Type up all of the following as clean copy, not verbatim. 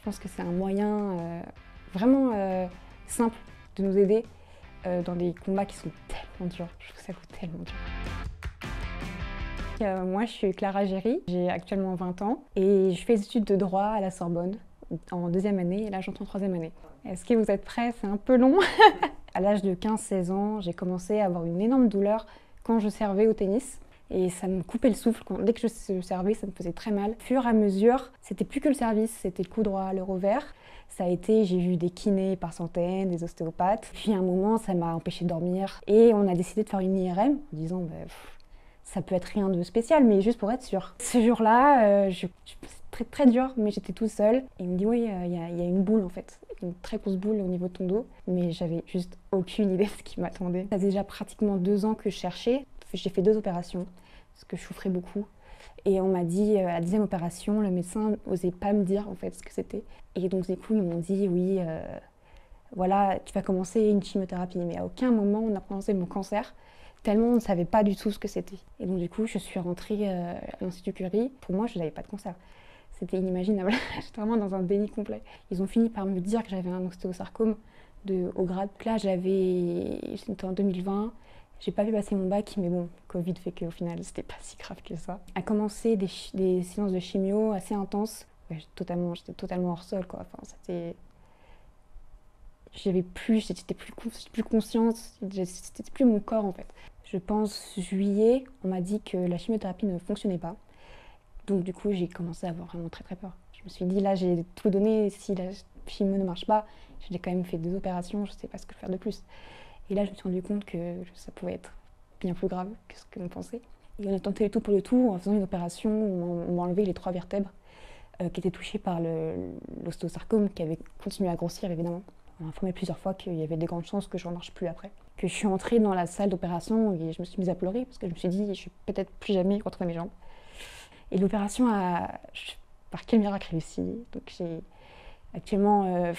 pense que c'est un moyen vraiment simple de nous aider dans des combats qui sont tellement durs. Je trouve que ça coûte tellement dur. Moi, je suis Clara Géry, j'ai actuellement 20 ans et je fais des études de droit à la Sorbonne en deuxième année et là j'entre en troisième année. Est-ce que vous êtes prêts? C'est un peu long. À l'âge de 15-16 ans, j'ai commencé à avoir une énorme douleur quand je servais au tennis. Et ça me coupait le souffle. Dès que je servais, ça me faisait très mal. Au fur et à mesure, c'était plus que le service, c'était le coup droit, le revers. Ça a été, j'ai vu des kinés par centaines, des ostéopathes. Puis à un moment, ça m'a empêché de dormir. Et on a décidé de faire une IRM en disant, ça peut être rien de spécial, mais juste pour être sûr. Ce jour-là, c'est très dur, mais j'étais toute seule. Et il me dit, oui, il y a une boule en fait. Une très grosse boule au niveau de ton dos. Mais j'avais juste aucune idée de ce qui m'attendait. Ça faisait déjà pratiquement 2 ans que je cherchais. J'ai fait 2 opérations, parce que je souffrais beaucoup. Et on m'a dit, à la 10e opération, le médecin n'osait pas me dire en fait ce que c'était. Et donc du coup, ils m'ont dit, oui, voilà, tu vas commencer une chimiothérapie. Mais à aucun moment, on a prononcé mon cancer, tellement on ne savait pas du tout ce que c'était. Et donc du coup, je suis rentrée à l'Institut Curie. Pour moi, je n'avais pas de cancer. C'était inimaginable. J'étais vraiment dans un déni complet. Ils ont fini par me dire que j'avais un ostéosarcome de haut grade. Là, c'était en 2020. J'ai pas pu passer mon bac, mais bon, Covid fait qu'au final, c'était pas si grave que ça. A commencé des séances de chimio assez intenses. Ouais, j'étais totalement hors sol, quoi. Enfin, j'étais plus consciente, c'était plus mon corps, en fait. Je pense juillet, on m'a dit que la chimiothérapie ne fonctionnait pas. Donc du coup, j'ai commencé à avoir vraiment très peur. Je me suis dit, là, j'ai tout donné, si la chimio ne marche pas, j'ai quand même fait 2 opérations, je sais pas ce que faire de plus. Et là, je me suis rendu compte que ça pouvait être bien plus grave que ce que l'on pensait. Et on a tenté le tout pour le tout en faisant une opération où on m'a enlevé les 3 vertèbres qui étaient touchées par l'ostéosarcome qui avait continué à grossir, évidemment. On m'a informé plusieurs fois qu'il y avait de grandes chances que je ne remarche plus après. Que je suis entrée dans la salle d'opération et je me suis mise à pleurer parce que je me suis dit, je vais peut-être plus jamais retrouver mes jambes. Et l'opération a, par quel miracle, réussi. Donc j'ai actuellement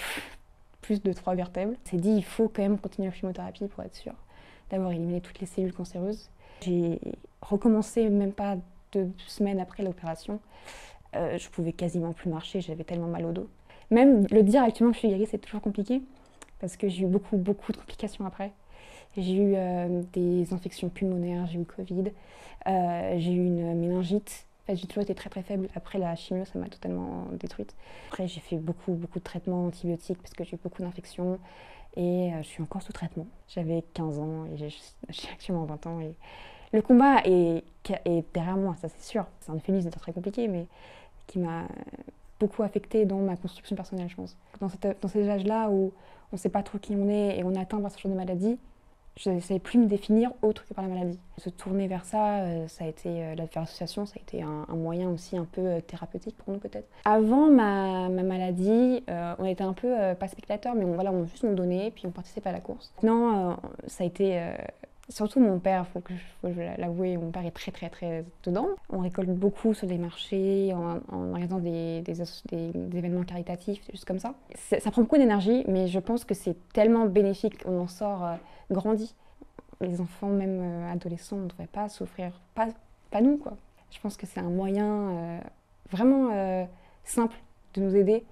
plus de 3 vertèbres. On s'est dit, il faut quand même continuer la chimiothérapie pour être sûr d'avoir éliminé toutes les cellules cancéreuses. J'ai recommencé même pas 2 semaines après l'opération. Je pouvais quasiment plus marcher, j'avais tellement mal au dos. Même le dire actuellement que je suis guérie, c'est toujours compliqué parce que j'ai eu beaucoup de complications après. J'ai eu des infections pulmonaires, j'ai eu Covid, j'ai eu une méningite. En fait, j'ai toujours été très faible. Après la chimio, ça m'a totalement détruite. Après, j'ai fait beaucoup de traitements antibiotiques parce que j'ai eu beaucoup d'infections et je suis encore sous traitement. J'avais 15 ans et j'ai actuellement 20 ans. Et le combat est derrière moi, ça c'est sûr. C'est un euphémisme, c'est très compliqué, mais qui m'a beaucoup affectée dans ma construction personnelle, je pense. Dans ces âges-là où on ne sait pas trop qui on est et on est atteint par ce genre de maladie, je ne savais plus me définir autre que par la maladie. Se tourner vers ça, ça a été l'association, ça a été un moyen aussi un peu thérapeutique pour nous peut-être. Avant ma maladie, on était un peu pas spectateurs, mais on juste nous donnait, puis on participait à la course. Maintenant, ça a été surtout mon père, faut que je l'avoue, mon père est très dedans. On récolte beaucoup sur des marchés, en regardant des événements caritatifs, des choses comme ça. Ça prend beaucoup d'énergie, mais je pense que c'est tellement bénéfique, on en sort grandi. Les enfants, même adolescents, ne devraient pas souffrir, pas nous quoi. Je pense que c'est un moyen vraiment simple de nous aider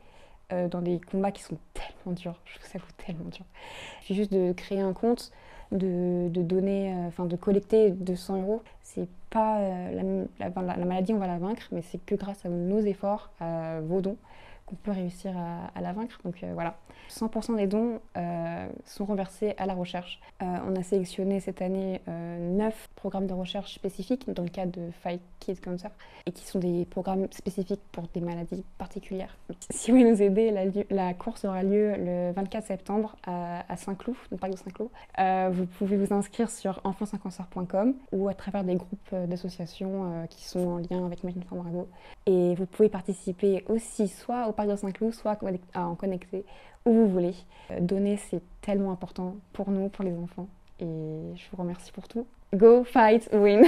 dans des combats qui sont tellement durs. Je trouve que ça coûte tellement dur. Il suffit juste de créer un compte, de donner, de collecter 200 €. C'est pas la maladie, on va la vaincre, mais c'est que grâce à nos efforts, à vos dons, qu'on peut réussir à la vaincre. Donc voilà, 100% des dons sont reversés à la recherche. On a sélectionné cette année 9 programmes de recherche spécifiques dans le cadre de Fight Kids Cancer et qui sont des programmes spécifiques pour des maladies particulières. Si vous voulez nous aider, la course aura lieu le 24 septembre à Saint-Cloud, dans le parc de Saint-Cloud. Vous pouvez vous inscrire sur enfancesuncancer.com ou à travers des groupes d'associations qui sont en lien avec Imagine for Bravo. Et vous pouvez participer aussi soit au parc de Saint-Cloud, soit en connecté, où vous voulez. Donner, c'est tellement important pour nous, pour les enfants. Et je vous remercie pour tout. Go, fight, win!